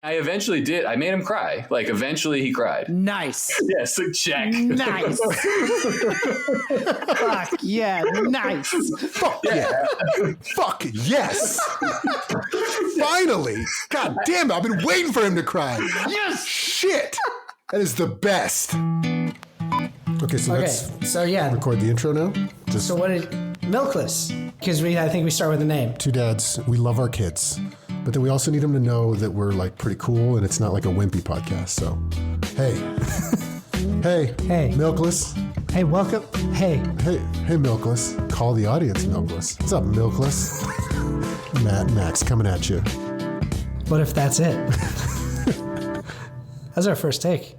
I eventually did. I made him cry. Like, eventually he cried. Nice. Yeah, so check. Nice. Fuck yeah, nice. Fuck yeah. Fuck yes. Finally. God damn it. I've been waiting for him to cry. Yes. Shit. That is the best. Okay, so let's record the intro now. So what did Milkless? Because I think we start with the name. Two dads. We love our kids. But then we also need them to know that we're like pretty cool and it's not like a wimpy podcast. So, hey. Hey, Milkless. Hey, welcome. Hey, Milkless. Call the audience, Milkless. What's up, Milkless? Max coming at you. What if that's it? That's our first take.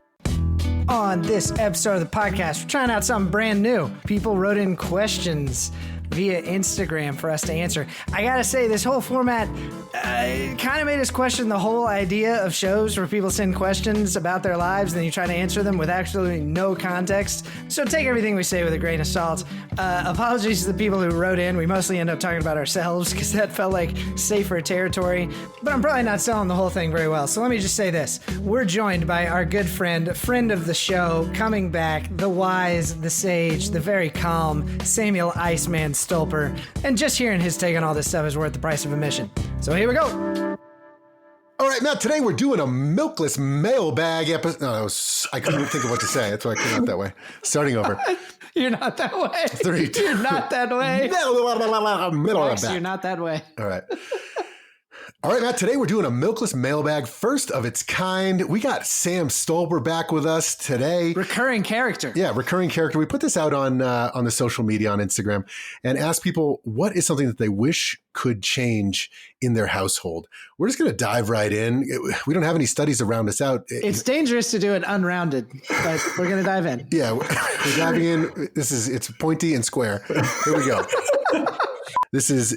On this episode of the podcast, we're trying out something brand new. People wrote in questions via Instagram for us to answer. I gotta say, this whole format kind of made us question the whole idea of shows where people send questions about their lives and then you try to answer them with absolutely no context. So take everything we say with a grain of salt. Apologies to the people who wrote in. We mostly end up talking about ourselves because that felt like safer territory. But I'm probably not selling the whole thing very well. So let me just say this. We're joined by our good friend of the show, coming back, the wise, the sage, the very calm Samuel Iceman Stolper. And just hearing his take on all this stuff is worth the price of admission. So here we go. All right, now today we're doing a Milkless Mailbag episode. No, I couldn't think of what to say. That's why I came out that way. Starting over. You're not that way. 3, 2. You're not that way. Max, You're not that way. All right. All right, Matt, today we're doing a Milkless Mailbag, first of its kind. We got Sam Stolper back with us today. Recurring character. Yeah, recurring character. We put this out on the social media on Instagram and asked people what is something that they wish could change in their household. We're just going to dive right in. We don't have any studies to round us out. It's dangerous to do it unrounded, but we're going to dive in. Yeah, we're diving in. It's pointy and square. Here we go. This is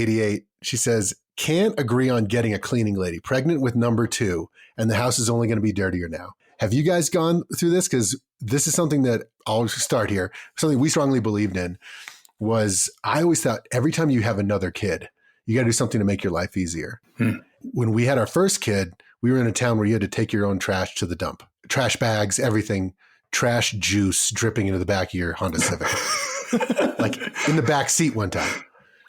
88. She says, can't agree on getting a cleaning lady, pregnant with number 2, and the house is only going to be dirtier now. Have you guys gone through this? Because this is something that I'll start here. Something we strongly believed in was I always thought every time you have another kid, you got to do something to make your life easier. When we had our first kid, we were in a town where you had to take your own trash to the dump. Trash bags, everything, trash juice dripping into the back of your Honda Civic. Like in the back seat one time.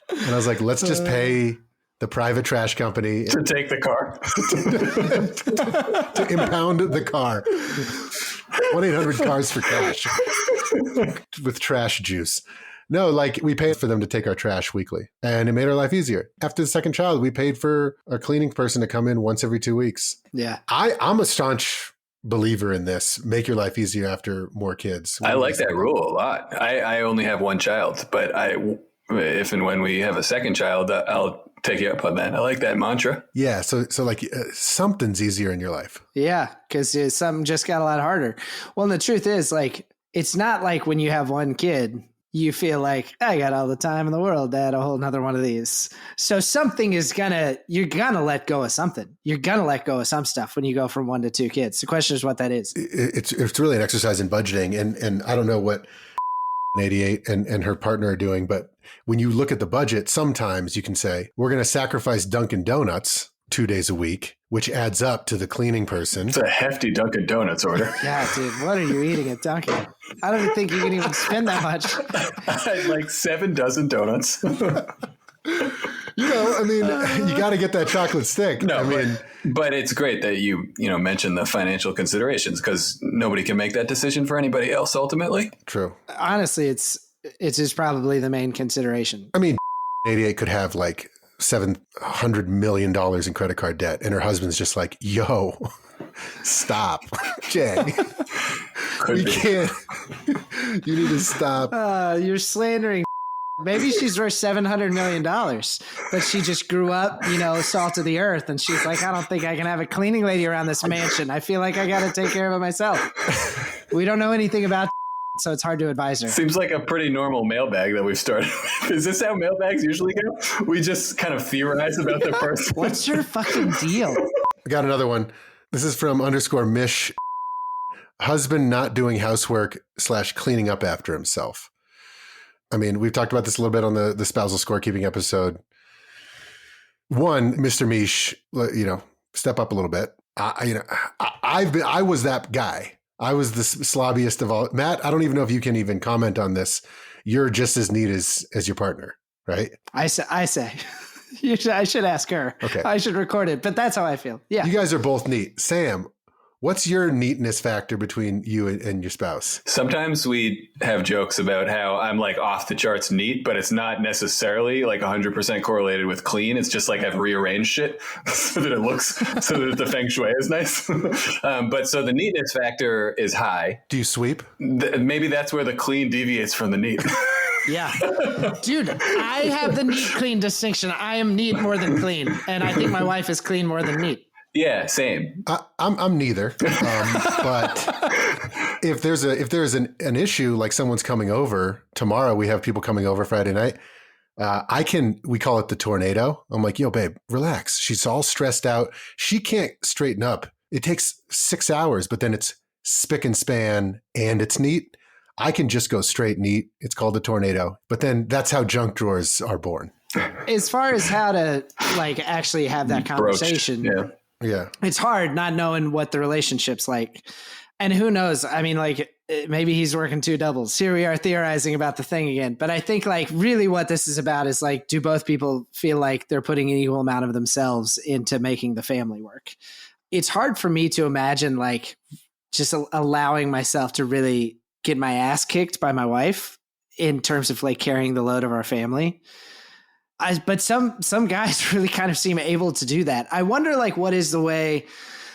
And I was like, let's just pay the private trash company to take the car, to impound the car. 1-800-CARS for cash with trash juice. No, like we paid for them to take our trash weekly and it made our life easier. After the second child, we paid for a cleaning person to come in once every 2 weeks. Yeah. I'm a staunch believer in this. Make your life easier after more kids. I like that rule a lot. I only have one child, but if and when we have a second child, I'll take you up on that. I like that mantra. Yeah. So like something's easier in your life. Yeah. Because something just got a lot harder. Well, and the truth is, like, it's not like when you have one kid, you feel like, I got all the time in the world to add a whole nother one of these. So something is you're going to let go of something. You're going to let go of some stuff when you go from 1 to 2 kids. The question is what that is. It's really an exercise in budgeting. And I don't know what 88 and her partner are doing, but when you look at the budget, sometimes you can say, we're going to sacrifice Dunkin' Donuts 2 days a week, which adds up to the cleaning person. It's a hefty Dunkin' Donuts order. Yeah, dude, what are you eating at Dunkin'? I don't even think you can even spend that much. I had like 7 dozen donuts. You got to get that chocolate stick. No, but it's great that you mention the financial considerations because nobody can make that decision for anybody else ultimately. True. Honestly, it's just probably the main consideration. I mean, 88 could have like $700 million in credit card debt. And her husband's just like, yo, stop, Jay. We can't. You need to stop. You're slandering. Maybe she's worth $700 million, but she just grew up, salt of the earth. And she's like, I don't think I can have a cleaning lady around this mansion. I feel like I got to take care of it myself. We don't know anything about so it's hard to advise her. Seems like a pretty normal mailbag that we've started with. Is this how mailbags usually go? We just kind of theorize about the person. What's your fucking deal? I got another one. This is from _Mish. Husband not doing housework / cleaning up after himself. I mean, we've talked about this a little bit on the spousal scorekeeping episode. One, Mr. Mish, step up a little bit. I was that guy. I was the slobbiest of all. Matt, I don't even know if you can even comment on this. You're just as neat as your partner, right? I say. I should ask her. Okay. I should record it, but that's how I feel. Yeah. You guys are both neat. Sam, what's your neatness factor between you and your spouse? Sometimes we have jokes about how I'm like off the charts neat, but it's not necessarily like 100% correlated with clean. It's just like I've rearranged shit so that it looks, so that the feng shui is nice. But so the neatness factor is high. Do you sweep? Maybe that's where the clean deviates from the neat. Yeah. Dude, I have the neat clean distinction. I am neat more than clean. And I think my wife is clean more than neat. Yeah, same. I'm neither. But if there's an issue, like someone's coming over tomorrow, we have people coming over Friday night. We call it the tornado. I'm like, yo, babe, relax. She's all stressed out. She can't straighten up. It takes 6 hours, but then it's spick and span and it's neat. I can just go straight neat. It's called a tornado. But then that's how junk drawers are born. As far as how to like actually have that conversation, yeah, it's hard not knowing what the relationship's like. And who knows? I mean, like maybe he's working 2 doubles. Here we are theorizing about the thing again. But I think like really what this is about is like, do both people feel like they're putting an equal amount of themselves into making the family work? It's hard for me to imagine like just allowing myself to really get my ass kicked by my wife in terms of like carrying the load of our family. But some guys really kind of seem able to do that. I wonder like what is the way,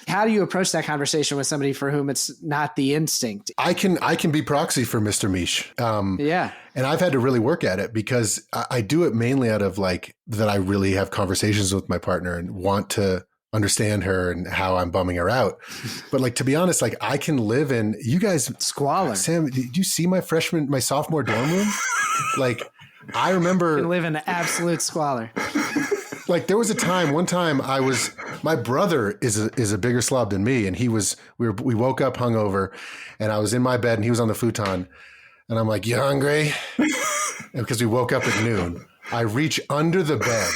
how do you approach that conversation with somebody for whom it's not the instinct? I can be proxy for Mr. Mish. Yeah. And I've had to really work at it because I do it mainly out of like that I really have conversations with my partner and want to understand her and how I'm bumming her out. But like, to be honest, like I can live in, you guys, squalor. Sam, did you see my sophomore dorm room? Like I remember. You can live in absolute squalor. Like there was one time my brother is a bigger slob than me. And we woke up hungover and I was in my bed and he was on the futon and I'm like, you hungry? Because we woke up at noon. I reach under the bed.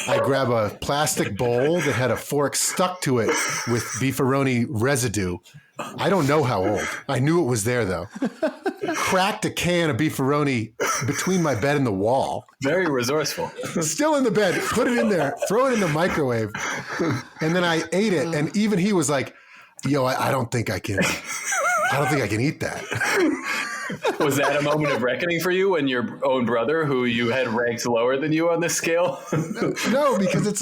I grab a plastic bowl that had a fork stuck to it with beefaroni residue. I don't know how old. I knew it was there though. Cracked a can of beefaroni between my bed and the wall. Very resourceful. Still in the bed, put it in there, throw it in the microwave. And then I ate it. And even he was like, yo, I don't think I can eat that. Was that a moment of reckoning for you when your own brother, who you had ranked lower than you on this scale? No, because it's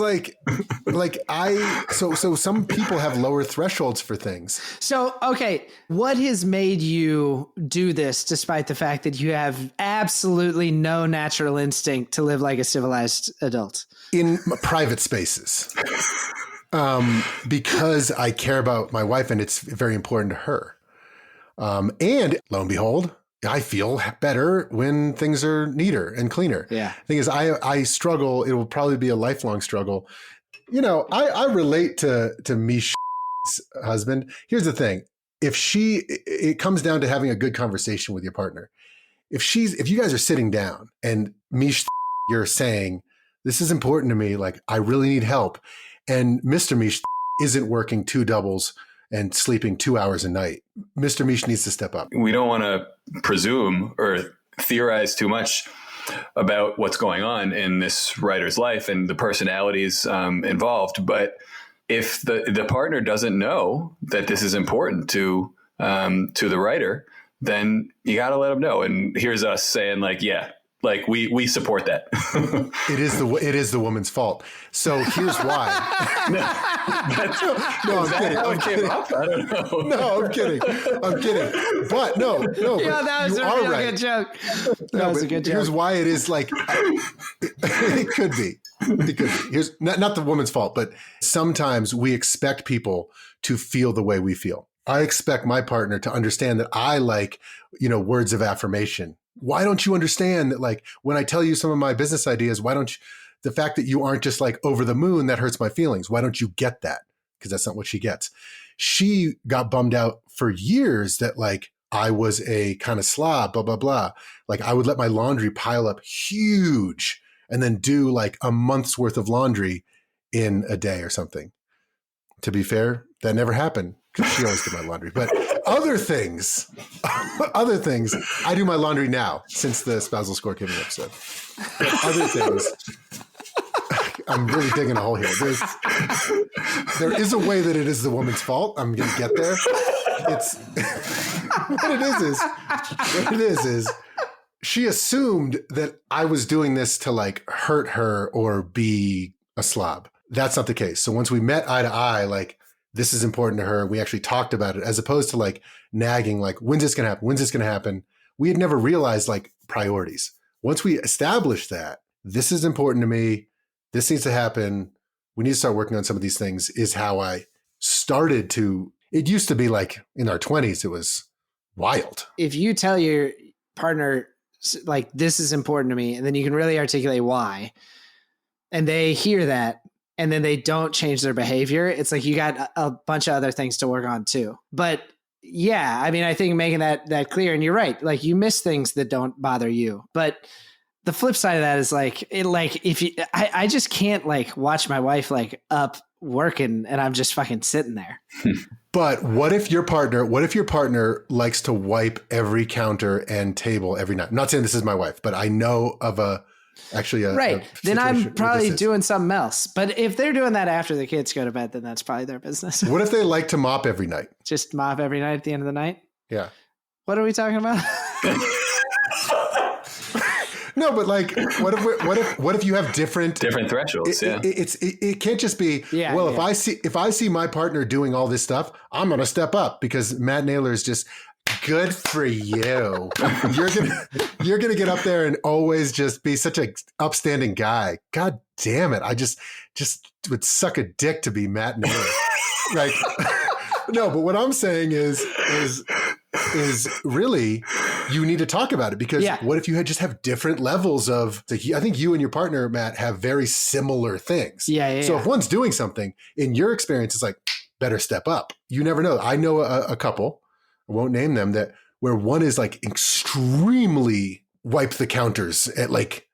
so some people have lower thresholds for things. So, okay, what has made you do this despite the fact that you have absolutely no natural instinct to live like a civilized adult? In private spaces. Because I care about my wife and it's very important to her. And lo and behold, I feel better when things are neater and cleaner. Yeah. Thing is, I struggle. It will probably be a lifelong struggle. You know, I relate to Mish's husband. Here's the thing. It comes down to having a good conversation with your partner. If you guys are sitting down and Mish, you're saying, this is important to me. Like, I really need help. And Mr. Mish isn't working 2 doubles and sleeping 2 hours a night. Mr. Mish needs to step up. We don't want to presume or theorize too much about what's going on in this writer's life and the personalities involved. But if the partner doesn't know that this is important to the writer, then you got to let them know. And here's us saying like, yeah, like we support that. It is the woman's fault. So here's why. No, I'm kidding. I don't know. No, I'm kidding. But no. Yeah, that was a real good joke. That was a good joke. Here's why it is like it could be. Here's not the woman's fault, but sometimes we expect people to feel the way we feel. I expect my partner to understand that I like, words of affirmation. Why don't you understand that, like, when I tell you some of my business ideas, the fact that you aren't just like over the moon, that hurts my feelings. Why don't you get that? Because that's not what she gets. She got bummed out for years that like I was a kind of slob, blah, blah, blah. Like I would let my laundry pile up huge and then do like a month's worth of laundry in a day or something. To be fair, that never happened because she always did my laundry. But other things, I do my laundry now since the spousal score giving episode. But other things, I'm really digging a hole here. There is a way that it is the woman's fault. I'm going to get there. It's what it is she assumed that I was doing this to like hurt her or be a slob. That's not the case. So once we met eye to eye, like this is important to her. We actually talked about it as opposed to like nagging, like when's this going to happen? When's this going to happen? We had never realized like priorities. Once we established that this is important to me, this needs to happen. We need to start working on some of these things is how I started to, it used to be like in our 20s, it was wild. If you tell your partner, like, this is important to me, and then you can really articulate why, and they hear that, and then they don't change their behavior, it's like you got a bunch of other things to work on too. But yeah, I mean, I think making that clear, and you're right, like you miss things that don't bother you. But the flip side of that is I just can't like watch my wife like up working and I'm just fucking sitting there. But what if your partner likes to wipe every counter and table every night? I'm not saying this is my wife, but I know of right. Then I'm probably doing something else. But if they're doing that after the kids go to bed, then that's probably their business. What if they like to mop every night? Just mop every night at the end of the night? Yeah. What are we talking about? No, but like, what if you have different thresholds? It can't just be. Yeah, well, yeah. If I see my partner doing all this stuff, I'm gonna step up because Matt Naylor is just good for you. You're gonna get up there and always just be such a upstanding guy. God damn it! I just would suck a dick to be Matt Naylor. Like, no, but what I'm saying is really you need to talk about it because what if you just have different levels of, I think you and your partner, Matt, have very similar things. Yeah. So if one's doing something, in your experience, it's like, better step up. You never know. I know a couple, I won't name them, where one is like extremely wipe the counters at like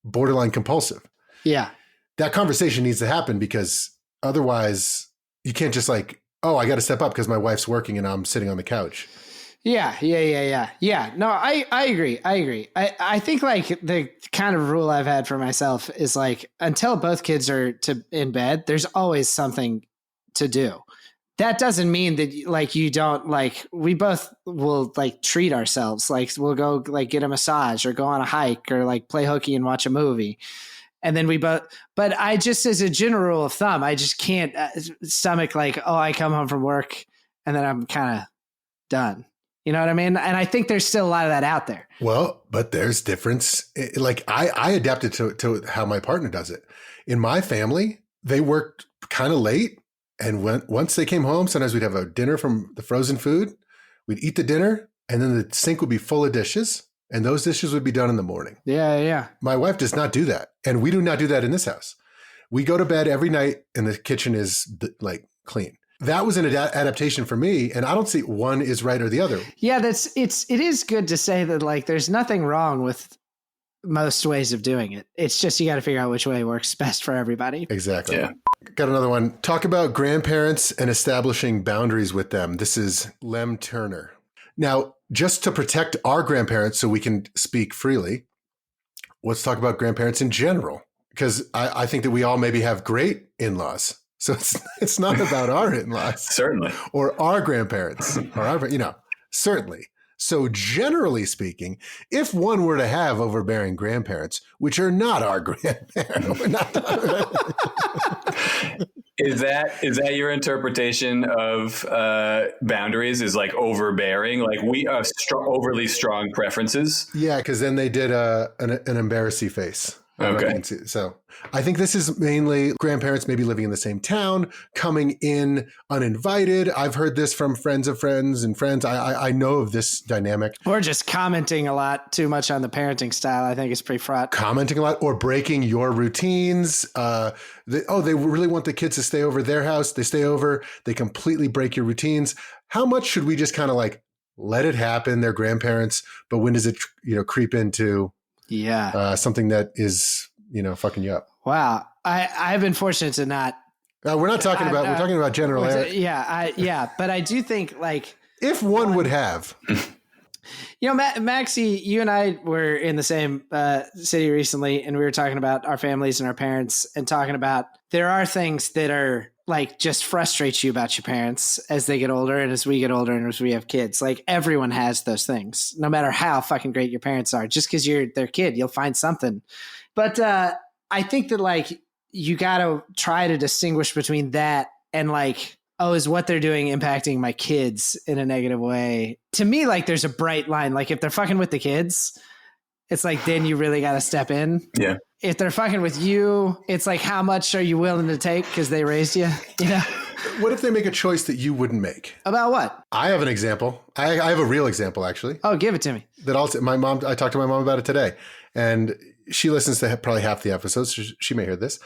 borderline compulsive. Yeah. That conversation needs to happen because otherwise you can't just like, oh, I got to step up because my wife's working and I'm sitting on the couch. Yeah. No, I agree. I think like the kind of rule I've had for myself is like, until both kids are in bed, there's always something to do. That doesn't mean that like you don't like, we both will like treat ourselves. Like we'll go like get a massage or go on a hike or like play hooky and watch a movie. And then but I just, as a general rule of thumb, I just can't stomach like, oh, I come home from work and then I'm kind of done. You know what I mean? And I think there's still a lot of that out there. Well, but there's difference. Like I adapted to how my partner does it. In my family, they worked kind of late. And once they came home, sometimes we'd have a dinner from the frozen food. We'd eat the dinner and then the sink would be full of dishes. And those dishes would be done in the morning. Yeah. My wife does not do that. And we do not do that in this house. We go to bed every night and the kitchen is like clean. That was an adaptation for me. And I don't see one is right or the other. Yeah, it is good to say that like there's nothing wrong with most ways of doing it. It's just you got to figure out which way works best for everybody. Exactly. Yeah. Got another one. Talk about grandparents and establishing boundaries with them. This is Lem Turner. Now, just to protect our grandparents so we can speak freely, let's talk about grandparents in general, because I think that we all maybe have great in-laws. So it's not about our in-laws. Certainly. Or our grandparents. Or certainly. So generally speaking, if one were to have overbearing grandparents, which are not our grandparents, Is that your interpretation of boundaries? Is like overbearing, like we have overly strong preferences? Yeah, because then they did an embarrassing face. Okay. So I think this is mainly grandparents maybe living in the same town, coming in uninvited. I've heard this from friends of friends and friends. I know of this dynamic. Or just commenting a lot too much on the parenting style. I think it's pretty fraught. Commenting a lot or breaking your routines. They really want the kids to stay over their house. They stay over. They completely break your routines. How much should we just kind of like let it happen? They're grandparents, but when does it creep into something that is fucking you up? Wow. I've been fortunate to not We're not talking about. We're talking about general. Yeah, but I do think like if one would have. You know, Maxie, you and I were in the same city recently, and we were talking about our families and our parents, and talking about there are things that are like just frustrate you about your parents as they get older, and as we get older, and as we have kids. Like everyone has those things, no matter how fucking great your parents are. Just because you're their kid, you'll find something. But I think that like you got to try to distinguish between that and like, oh, is what they're doing impacting my kids in a negative way? To me, like there's a bright line. Like if they're fucking with the kids, it's like, then you really got to step in. Yeah. If they're fucking with you, it's like, how much are you willing to take? Because they raised you, you know? What if they make a choice that you wouldn't make? About what? I have an example. I have a real example, actually. Oh, give it to me. I talked to my mom about it today, and she listens to probably half the episodes. So she may hear this.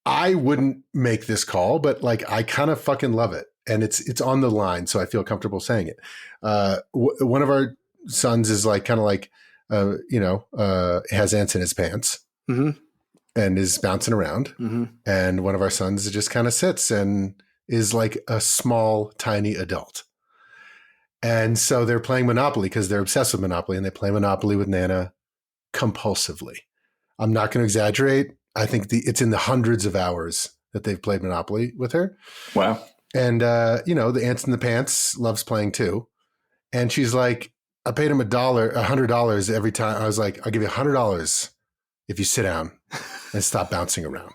I wouldn't make this call, but like I kind of fucking love it, and it's on the line, so I feel comfortable saying it. One of our sons is like kind of like has ants in his pants and is bouncing around, and one of our sons just kind of sits and is like a small, tiny adult. And so they're playing Monopoly because they're obsessed with Monopoly, and they play Monopoly with Nana compulsively. I'm not going to exaggerate. I think it's in the hundreds of hours that they've played Monopoly with her. Wow. And, the ants in the pants loves playing too. And she's like, I paid him $100 every time. I was like, I'll give you $100 if you sit down and stop bouncing around.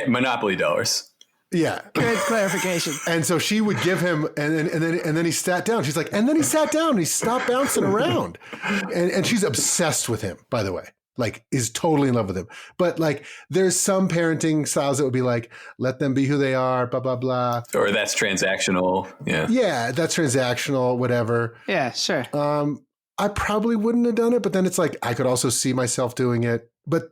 Monopoly dollars. Yeah. Good clarification. And so she would give him, and then he sat down. She's like, and then he sat down and he stopped bouncing around. And she's obsessed with him, by the way. Like is totally in love with him. But like there's some parenting styles that would be like, let them be who they are, blah, blah, blah. Or that's transactional. Yeah. Yeah, that's transactional, whatever. Yeah, sure. I probably wouldn't have done it, but then it's like I could also see myself doing it. But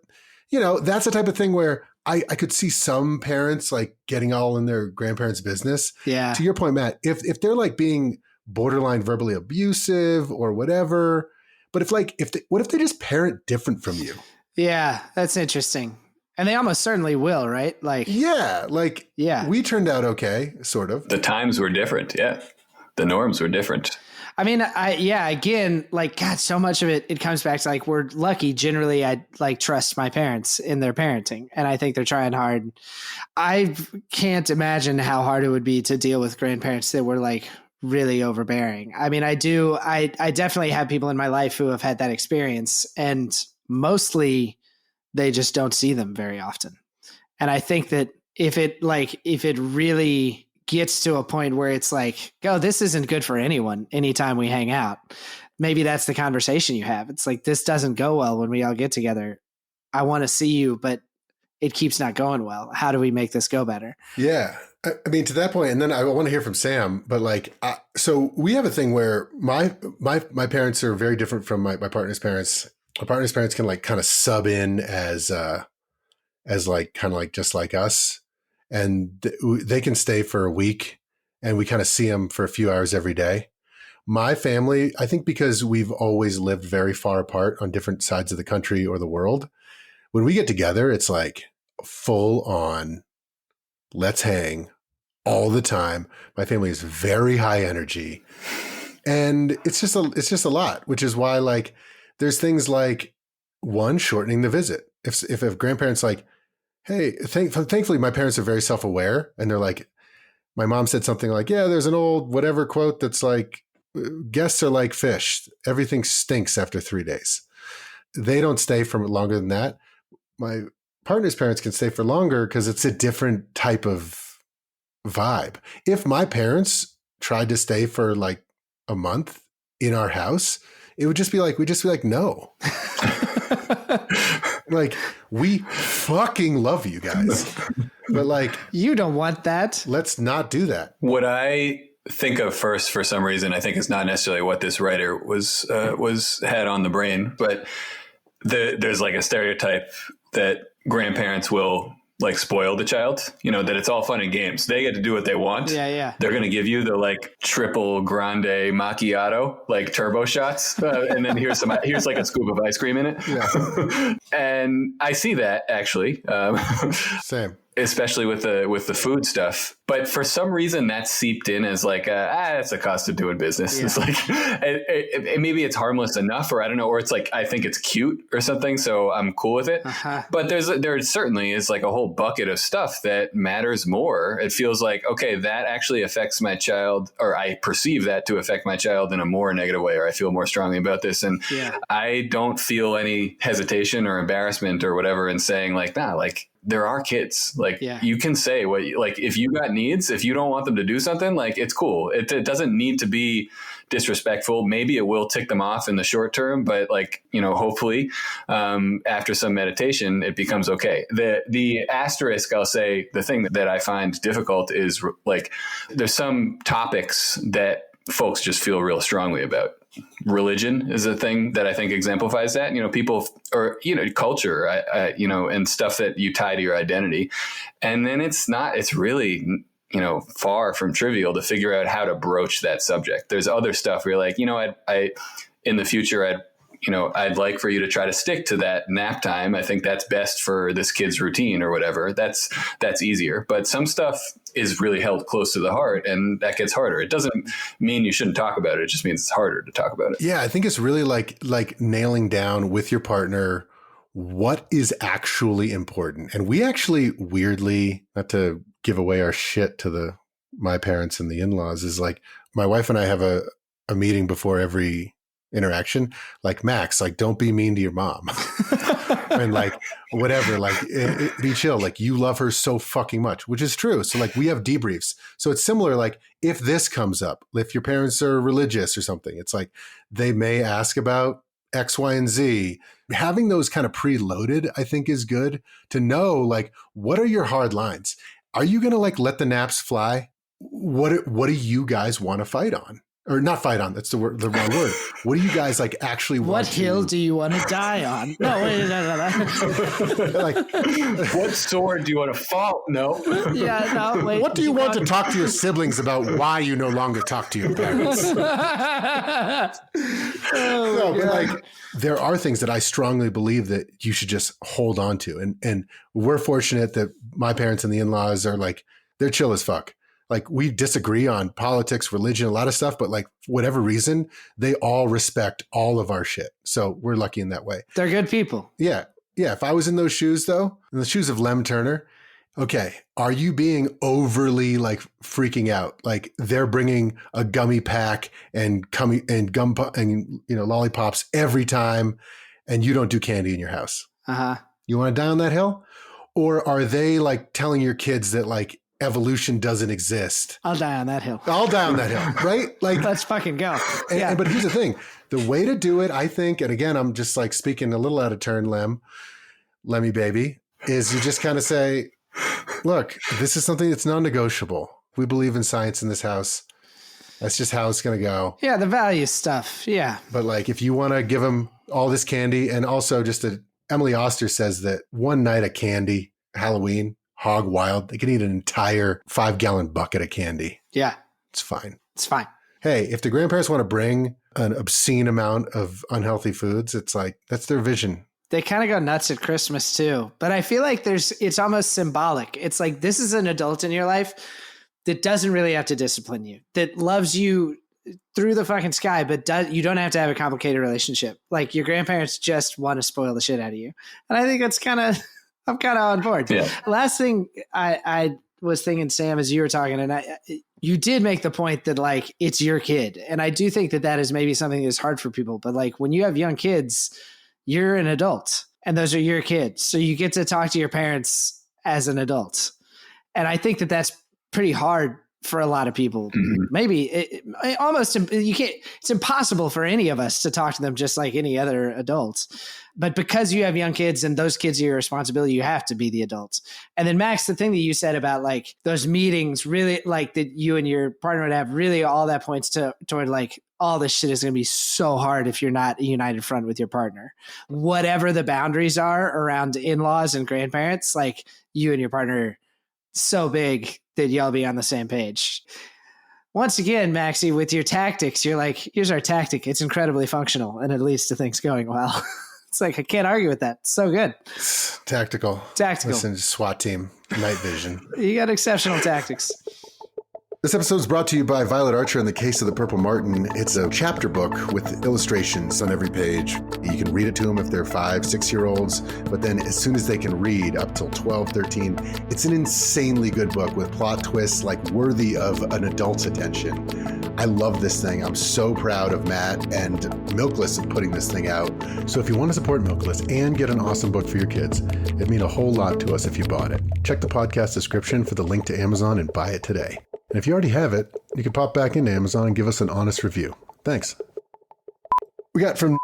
that's the type of thing where I could see some parents like getting all in their grandparents' business. Yeah. To your point, Matt, if they're like being borderline verbally abusive or whatever. But what if they just parent different from you? Yeah, that's interesting. And they almost certainly will, right? Like, yeah, we turned out okay, sort of. The times were different. Yeah. The norms were different. I mean, again, like, God, so much of it comes back to like, we're lucky. Generally, I like trust my parents in their parenting, and I think they're trying hard. I can't imagine how hard it would be to deal with grandparents that were like really overbearing. I mean, I definitely have people in my life who have had that experience, and mostly they just don't see them very often. And I think that if it really gets to a point where it's like, oh, this isn't good for anyone anytime we hang out, maybe that's the conversation you have. It's like, this doesn't go well when we all get together. I want to see you, but it keeps not going well. How do we make this go better? Yeah. I mean, to that point, and then I want to hear from Sam, but like, so we have a thing where my parents are very different from my partner's parents. My partner's parents can like kind of sub in as like, kind of like, just like us. And they can stay for a week, and we kind of see them for a few hours every day. My family, I think because we've always lived very far apart on different sides of the country or the world, when we get together, it's like full on, let's hang all the time. My family is very high energy, and it's just a lot, which is why like there's things like one, shortening the visit. If grandparents like, hey, thankfully my parents are very self-aware, and they're like, my mom said something like, yeah, there's an old whatever quote that's like, guests are like fish. Everything stinks after 3 days. They don't stay for longer than that. My partner's parents can stay for longer because it's a different type of vibe. If my parents tried to stay for like a month in our house, it would just be like, no. Like, we fucking love you guys. But like, you don't want that. Let's not do that. What I think of first, for some reason, I think it's not necessarily what this writer was had on the brain, but there's like a stereotype that grandparents will like spoil the child, that it's all fun and games. They get to do what they want. Yeah. They're going to give you the like triple grande macchiato, like turbo shots. And then here's like a scoop of ice cream in it. Yeah. And I see that actually. Same. especially with the food stuff. But for some reason that seeped in as like, it's a cost of doing business. Yeah. It's like, maybe it's harmless enough, or I don't know, or it's like, I think it's cute or something. So I'm cool with it. But there certainly is like a whole bucket of stuff that matters more. It feels like, okay, that actually affects my child, or I perceive that to affect my child in a more negative way, or I feel more strongly about this. And I don't feel any hesitation or embarrassment or whatever in saying like, nah, like, there are kids. Like you can say what, like, if you got needs, if you don't want them to do something, like, it's cool. It doesn't need to be disrespectful. Maybe it will tick them off in the short term, but like, hopefully after some meditation, it becomes okay. The asterisk, I'll say, the thing that I find difficult is like, there's some topics that folks just feel real strongly about. Religion is a thing that I think exemplifies that, people, or, culture, and stuff that you tie to your identity. And then it's really, far from trivial to figure out how to broach that subject. There's other stuff where you're like, I in the future, I'd like for you to try to stick to that nap time. I think that's best for this kid's routine or whatever. That's easier. But some stuff is really held close to the heart, and that gets harder. It doesn't mean you shouldn't talk about it. It just means it's harder to talk about it. Yeah, I think it's really like nailing down with your partner what is actually important. And we actually weirdly, not to give away our shit to my parents and the in-laws, is like my wife and I have a meeting before every interaction, like, Max, like, don't be mean to your mom. And like, whatever, like, be chill. Like, you love her so fucking much, which is true. So like, we have debriefs. So it's similar. Like, if this comes up, if your parents are religious or something, it's like, they may ask about X, Y, and Z. Having those kind of preloaded, I think, is good to know, like, what are your hard lines? Are you going to like let the naps fly? What do you guys want to fight on? Or not fight on, that's the wrong word. What do you guys like actually want? What hill do you want to die on? No, wait, no. Like, what sword do you want to fall? No. Yeah, no, wait. What do you want to talk to your siblings about why you no longer talk to your parents? But like, there are things that I strongly believe that you should just hold on to. And we're fortunate that my parents and the in-laws are like, they're chill as fuck. Like, we disagree on politics, religion, a lot of stuff, but like, for whatever reason, they all respect all of our shit. So we're lucky in that way. They're good people. Yeah. Yeah. If I was in those shoes, though, in the shoes of Lem Turner, okay, are you being overly like freaking out? Like, they're bringing a gummy pack and lollipops every time, and you don't do candy in your house. You want to die on that hill? Or are they like telling your kids that like evolution doesn't exist? I'll die on that hill. I'll die on that hill, right? Like, let's fucking go. Yeah. But here's the thing. The way to do it, I think, and again, I'm just like speaking a little out of turn, Lemmy baby, is you just kind of say, look, this is something that's non-negotiable. We believe in science in this house. That's just how it's going to go. Yeah, the value stuff. Yeah. But like, if you want to give them all this candy, and also just Emily Oster says that one night of candy, Halloween, hog wild, they can eat an entire 5-gallon bucket of candy. Yeah. It's fine. It's fine. Hey, if the grandparents want to bring an obscene amount of unhealthy foods, it's like, that's their vision. They kind of go nuts at Christmas too. But I feel like it's almost symbolic. It's like, this is an adult in your life that doesn't really have to discipline you, that loves you through the fucking sky, but you don't have to have a complicated relationship. Like, your grandparents just want to spoil the shit out of you. And I think that's I'm kind of on board. Yeah. Last thing I was thinking, Sam, as you were talking, and you did make the point that like, it's your kid. And I do think that is maybe something that's hard for people, but like, when you have young kids, you're an adult and those are your kids. So you get to talk to your parents as an adult. And I think that that's pretty hard for a lot of people. Mm-hmm. Maybe it's impossible for any of us to talk to them just like any other adult. But because you have young kids and those kids are your responsibility, you have to be the adults. And then Max, the thing that you said about like those meetings, really like that you and your partner would have, really all that points toward like, all this shit is going to be so hard if you're not a united front with your partner. Whatever the boundaries are around in-laws and grandparents, like, you and your partner, so big that y'all be on the same page. Once again, Maxie, with your tactics, you're like, here's our tactic. It's incredibly functional and it leads to things going well. It's like, I can't argue with that. It's so good. Tactical. Listen, SWAT team, night vision. You got exceptional tactics. This episode is brought to you by Violet Archer and the Case of the Purple Martin. It's a chapter book with illustrations on every page. You can read it to them if they're 5, 6-year-olds, but then as soon as they can read, up till 12, 13, it's an insanely good book with plot twists like worthy of an adult's attention. I love this thing. I'm so proud of Matt and Milkless of putting this thing out. So if you want to support Milkless and get an awesome book for your kids, it'd mean a whole lot to us if you bought it. Check the podcast description for the link to Amazon and buy it today. And if you already have it, you can pop back into Amazon and give us an honest review. Thanks. We got from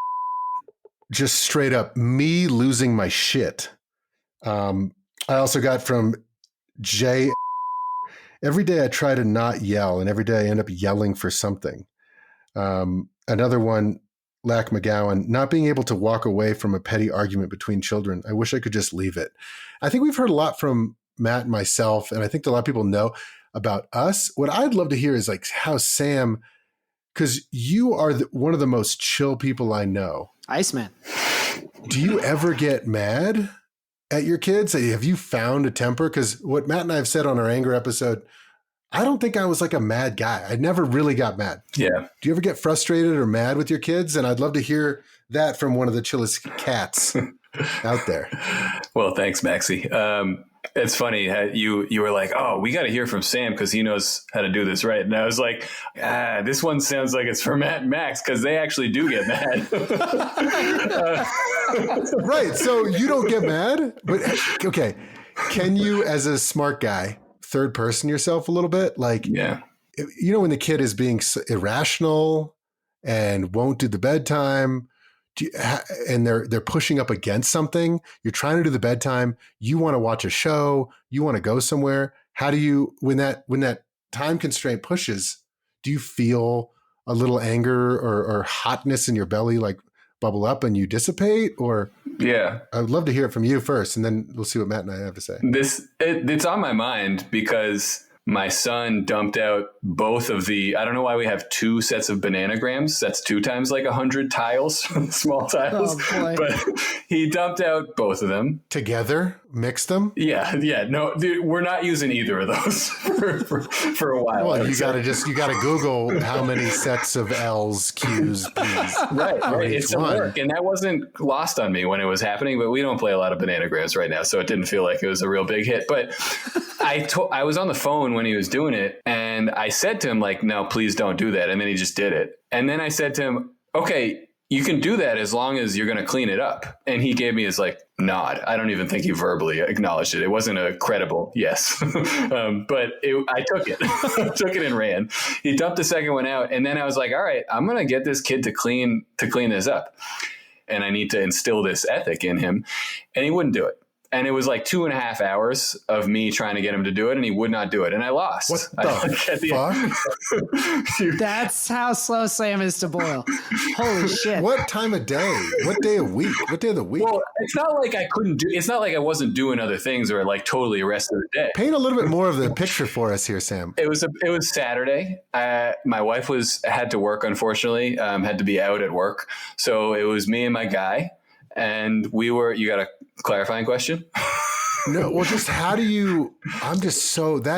just straight up me losing my shit. I also got from Jay. Every day I try to not yell, and every day I end up yelling for something. Another one, Lack McGowan, not being able to walk away from a petty argument between children. I wish I could just leave it. I think we've heard a lot from Matt and myself, and I think a lot of people know about us. What I'd love to hear is like how Sam, because you are one of the most chill people I know. Iceman. Do you ever get mad at your kids? Have you found a temper? Because what Matt and I have said on our anger episode, I don't think I was like a mad guy. I never really got mad. Yeah. Do you ever get frustrated or mad with your kids? And I'd love to hear that from one of the chillest cats out there. Well, thanks, Maxie. It's funny how you were like, oh, we got to hear from Sam because he knows how to do this right. And I was like, this one sounds like it's for Matt and Max because they actually do get mad. Right. So you don't get mad, but okay. Can you, as a smart guy, third person yourself a little bit? Like, yeah, you know, when the kid is being irrational and won't do the bedtime, and they're pushing up against something, you're trying to do the bedtime, you want to watch a show, you want to go somewhere. How do you, when that time constraint pushes, do you feel a little anger or hotness in your belly, like bubble up and you dissipate? Or yeah, I would love to hear it from you first, and then we'll see what Matt and I have to say. It's on my mind because my son dumped out both of I don't know why we have 2 sets of bananagrams. That's 2 times like 100 tiles, small tiles. Oh, boy. But he dumped out both of them. Together? Mixed them? Yeah. No, dude, we're not using either of those for a while. Well, you got to Google how many sets of L's, Q's, P's. Right. It's some work. And that wasn't lost on me when it was happening, but we don't play a lot of bananagrams right now. So it didn't feel like it was a real big hit. But I was on the phone when he was doing it, and I said to him, like, no, please don't do that. And then he just did it. And then I said to him, okay, you can do that as long as you're going to clean it up. And he gave me his like nod. I don't even think he verbally acknowledged it. It wasn't a credible yes. But I took it. Took it and ran. He dumped the second one out. And then I was like, all right, I'm going to get this kid to clean this up. And I need to instill this ethic in him. And he wouldn't do it. And it was like 2.5 hours of me trying to get him to do it, and he would not do it. And I lost. What the fuck? That's how slow Sam is to boil. Holy shit. What time of day? What day of week? What day of the week? Well, it's not like I couldn't do, it's not like I wasn't doing other things or like totally arrested the day. Paint a little bit more of the picture for us here, Sam. It was Saturday. My wife had to work, unfortunately, had to be out at work. So it was me and my guy. And you got a clarifying question? No, well, just that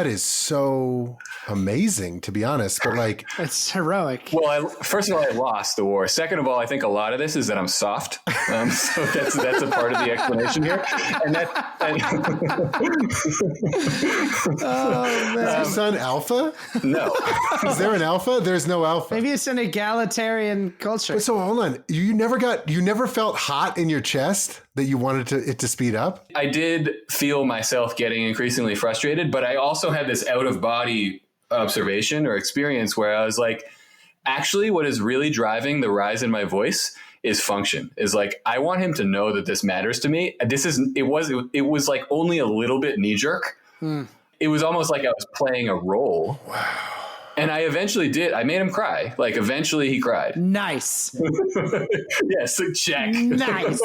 is so amazing, to be honest. But like, it's heroic. Well, first of all, I lost the war. Second of all, I think a lot of this is that I'm soft. So that's a part of the explanation here. And oh, man. Is your son alpha? No. Is there an alpha? There's no alpha. Maybe it's an egalitarian culture. But so hold on. You never felt hot in your chest that you wanted it to speed up? I did feel myself getting increasingly frustrated, but I also had this out of body observation or experience where I was like, actually, what is really driving the rise in my voice is function. Is like, I want him to know that this matters to me. It was like only a little bit knee jerk. It was almost like I was playing a role. Wow. And I eventually did. I made him cry. Like, eventually he cried. Nice. Yes, check. Nice.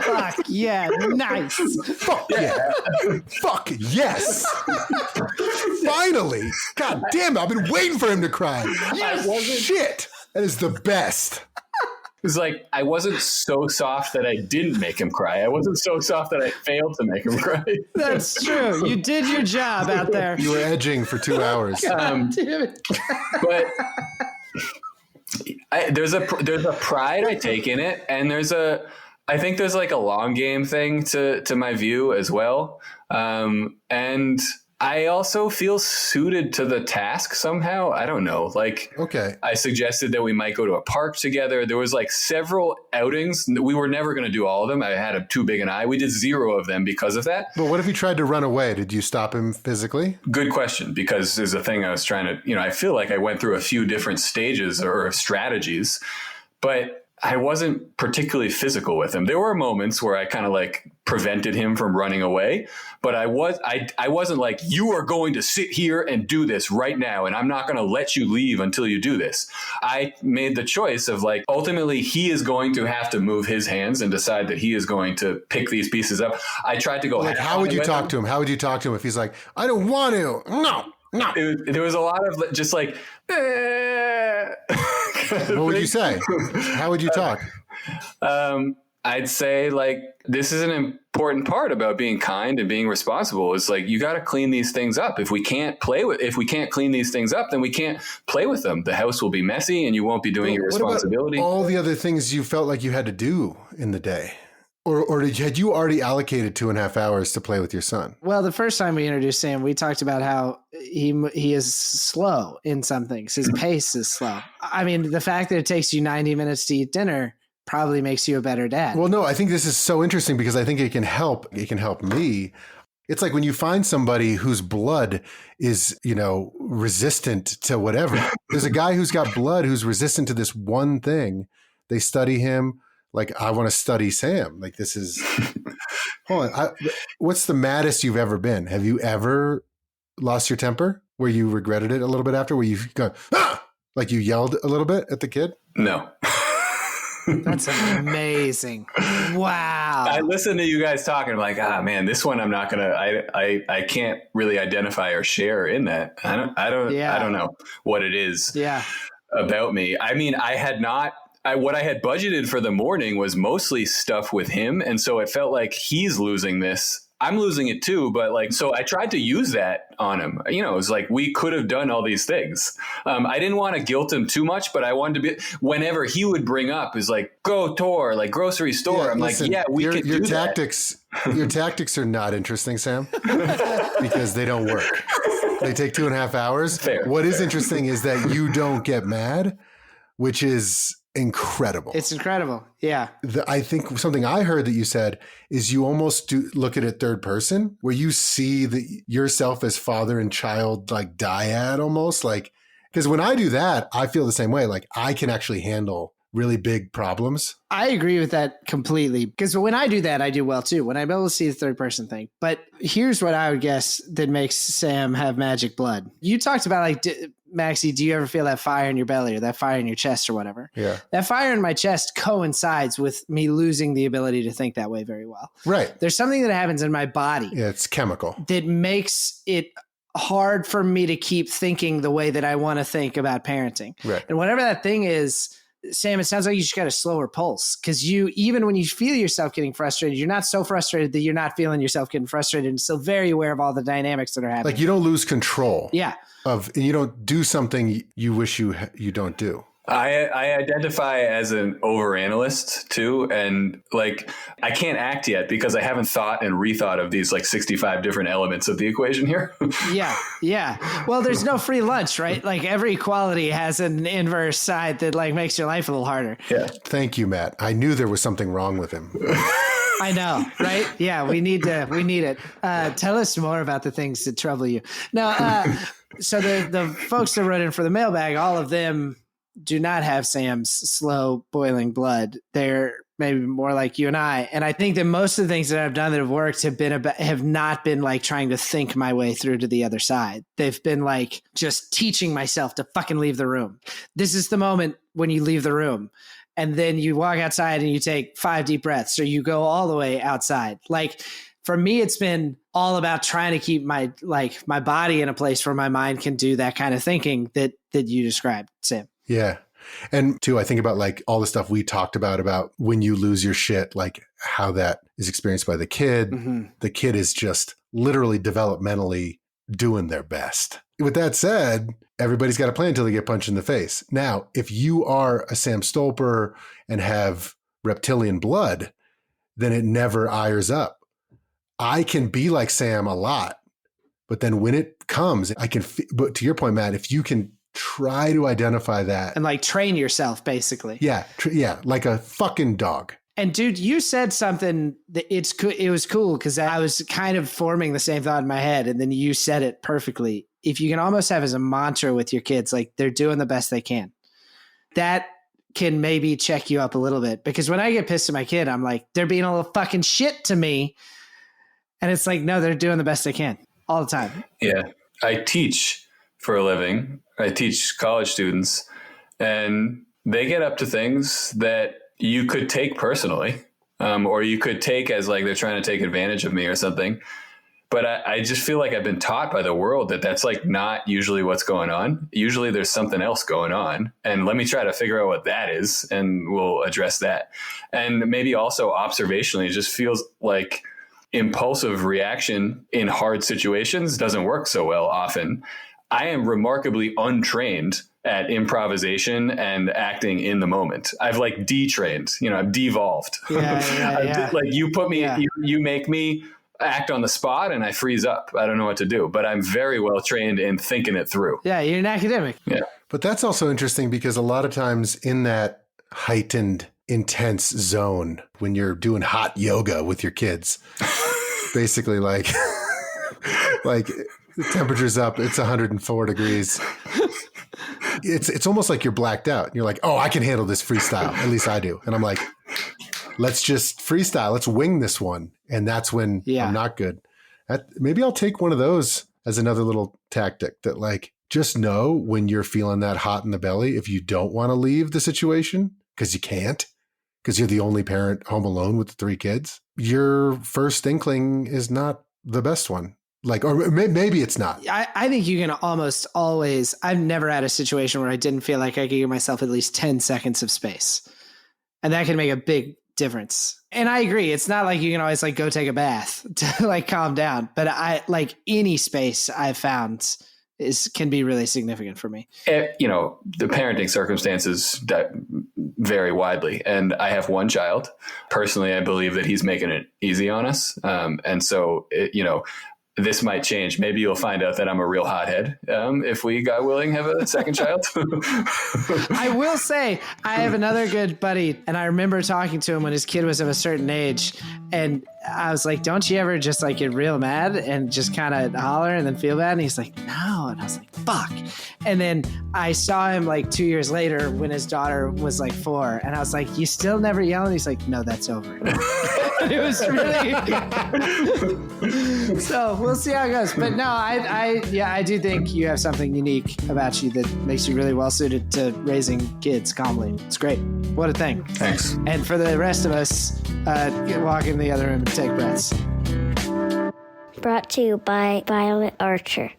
Fuck yeah, nice. Fuck yeah. Fuck yes. Finally. God damn it. I've been waiting for him to cry. Yes. Shit. That is the best. It's like, I wasn't so soft that I didn't make him cry. I wasn't so soft that I failed to make him cry. That's true. You did your job out there. You were edging for 2 hours. Damn it. But there's a pride I take in it, and I think there's like a long game thing to my view as well. And I also feel suited to the task somehow. I don't know. Like, okay, I suggested that we might go to a park together. There was like several outings. We were never going to do all of them. I had too big an eye. We did 0 of them because of that. But what if he tried to run away? Did you stop him physically? Good question, because there's a thing I was trying to, I feel like I went through a few different stages or strategies, but I wasn't particularly physical with him. There were moments where I kind of like prevented him from running away, but I wasn't like, you are going to sit here and do this right now, and I'm not going to let you leave until you do this. I made the choice of like, ultimately he is going to have to move his hands and decide that he is going to pick these pieces up. I tried to go. Like, how would you talk to him? How would you talk to him if he's like, I don't want to? No. There was a lot of just like, what would you say? How would you talk? I'd say like, this is an important part about being kind and being responsible. It's like, you got to clean these things up. If we can't clean these things up, then we can't play with them. The house will be messy and you won't be doing your responsibility. All the other things you felt like you had to do in the day. Or had you already allocated 2.5 hours to play with your son? Well, the first time we introduced Sam, we talked about how he is slow in some things. His pace is slow. I mean, the fact that it takes you 90 minutes to eat dinner probably makes you a better dad. Well, no, I think this is so interesting because I think it can help me. It's like when you find somebody whose blood is, resistant to whatever. There's a guy who's got blood who's resistant to this one thing. They study him. Like, I want to study Sam. Like, this is, hold on. What's the maddest you've ever been? Have you ever lost your temper where you regretted it a little bit after, where you go, like you yelled a little bit at the kid? No. That's amazing. Wow. I listen to you guys talking. I'm like, man, this one I'm not going to, I can't really identify or share in that. I don't know what it is about me. I mean, what I had budgeted for the morning was mostly stuff with him. And so it felt like he's losing this. I'm losing it too. But like, so I tried to use that on him. It was like, we could have done all these things. I didn't want to guilt him too much, but I wanted to be, whenever he would bring up is like, go tour, like grocery store. I'm listen, like, we could do tactics. Your tactics are not interesting, Sam, because they don't work. They take 2.5 hours. Fair. What is interesting is that you don't get mad, which is incredible. It's incredible. Yeah. I think something I heard that you said is you almost do look at it third person, where you see yourself as father and child, like dyad almost. Like, because when I do that, I feel the same way. Like, I can actually handle really big problems. I agree with that completely, because when I do that, I do well too. When I'm able to see the third person thing. But here's what I would guess that makes Sam have magic blood. You talked about like, Maxie, do you ever feel that fire in your belly or that fire in your chest or whatever? Yeah. That fire in my chest coincides with me losing the ability to think that way very well. Right. There's something that happens in my body. Yeah, it's chemical. That makes it hard for me to keep thinking the way that I want to think about parenting. Right. And whatever that thing is, Sam, it sounds like you just got a slower pulse, because even when you feel yourself getting frustrated, you're not so frustrated that you're not feeling yourself getting frustrated, and still very aware of all the dynamics that are happening. Like, you don't lose control. Yeah. And you don't do something you wish you don't do. I identify as an overanalyst too. And like, I can't act yet because I haven't thought and rethought of these like 65 different elements of the equation here. Yeah. Yeah. Well, there's no free lunch, right? Like, every quality has an inverse side that like makes your life a little harder. Yeah. Thank you, Matt. I knew there was something wrong with him. I know, right? Yeah, we need it. Tell us more about the things that trouble you. Now, so the folks that wrote in for the mailbag, all of them do not have Sam's slow boiling blood. They're maybe more like you and I. And I think that most of the things that I've done that have worked have not been like trying to think my way through to the other side. They've been like just teaching myself to fucking leave the room. This is the moment when you leave the room. And then you walk outside and you take 5 deep breaths, or you go all the way outside. Like, for me, it's been all about trying to keep my body in a place where my mind can do that kind of thinking that you described, Sam. Yeah. And too, I think about like all the stuff we talked about when you lose your shit, like how that is experienced by the kid. Mm-hmm. The kid is just literally developmentally doing their best. With that said, everybody's got a plan until they get punched in the face. Now, if you are a Sam Stolper and have reptilian blood, then it never ires up. I can be like Sam a lot, but then when it comes, but to your point, Matt, if you can try to identify that and like train yourself, basically. Yeah. Like a fucking dog. And dude, you said something that it was cool because I was kind of forming the same thought in my head. And then you said it perfectly. If you can almost have as a mantra with your kids, like they're doing the best they can, that can maybe check you up a little bit. Because when I get pissed at my kid, I'm like, they're being a little fucking shit to me. And it's like, no, they're doing the best they can all the time. Yeah. I teach for a living. I teach college students, and they get up to things that you could take personally, or you could take as like they're trying to take advantage of me or something. But I just feel like I've been taught by the world that that's like not usually what's going on. Usually there's something else going on. And let me try to figure out what that is, and we'll address that. And maybe also observationally, it just feels like impulsive reaction in hard situations doesn't work so well often. I am remarkably untrained at improvisation and acting in the moment. I've like detrained, I've devolved. Yeah. Like you put me, you make me act on the spot and I freeze up. I don't know what to do, but I'm very well trained in thinking it through. Yeah, you're an academic. Yeah. But that's also interesting because a lot of times in that heightened, intense zone, when you're doing hot yoga with your kids, basically like the temperature's up, it's 104 degrees. It's almost like you're blacked out. You're like, oh, I can handle this freestyle. At least I do. And I'm like, let's just freestyle. Let's wing this one. And that's when I'm not good. Maybe I'll take one of those as another little tactic that like, just know when you're feeling that hot in the belly, if you don't want to leave the situation because you can't, because you're the only parent home alone with the 3 kids, your first inkling is not the best one. Like, or maybe it's not. I think you can almost always, I've never had a situation where I didn't feel like I could give myself at least 10 seconds of space. And that can make a big difference. And I agree. It's not like you can always like go take a bath to like calm down, but I like any space I've found can be really significant for me. The parenting circumstances vary widely, and I have one child. Personally, I believe that he's making it easy on us. And so, this might change. Maybe you'll find out that I'm a real hothead if we, God willing, have a second child. I will say I have another good buddy, and I remember talking to him when his kid was of a certain age, and I was like, don't you ever just like get real mad and just kind of holler and then feel bad? And he's like, no. And I was like, fuck. And then I saw him like 2 years later when his daughter was like 4, and I was like, you still never yell? And he's like, no, that's over. It was really so we'll see how it goes. But no, I do think you have something unique about you that makes you really well suited to raising kids calmly. It's great. What a thing. Thanks. And for the rest of us, walk in the other room and take breaths. Brought to you by Violet Archer.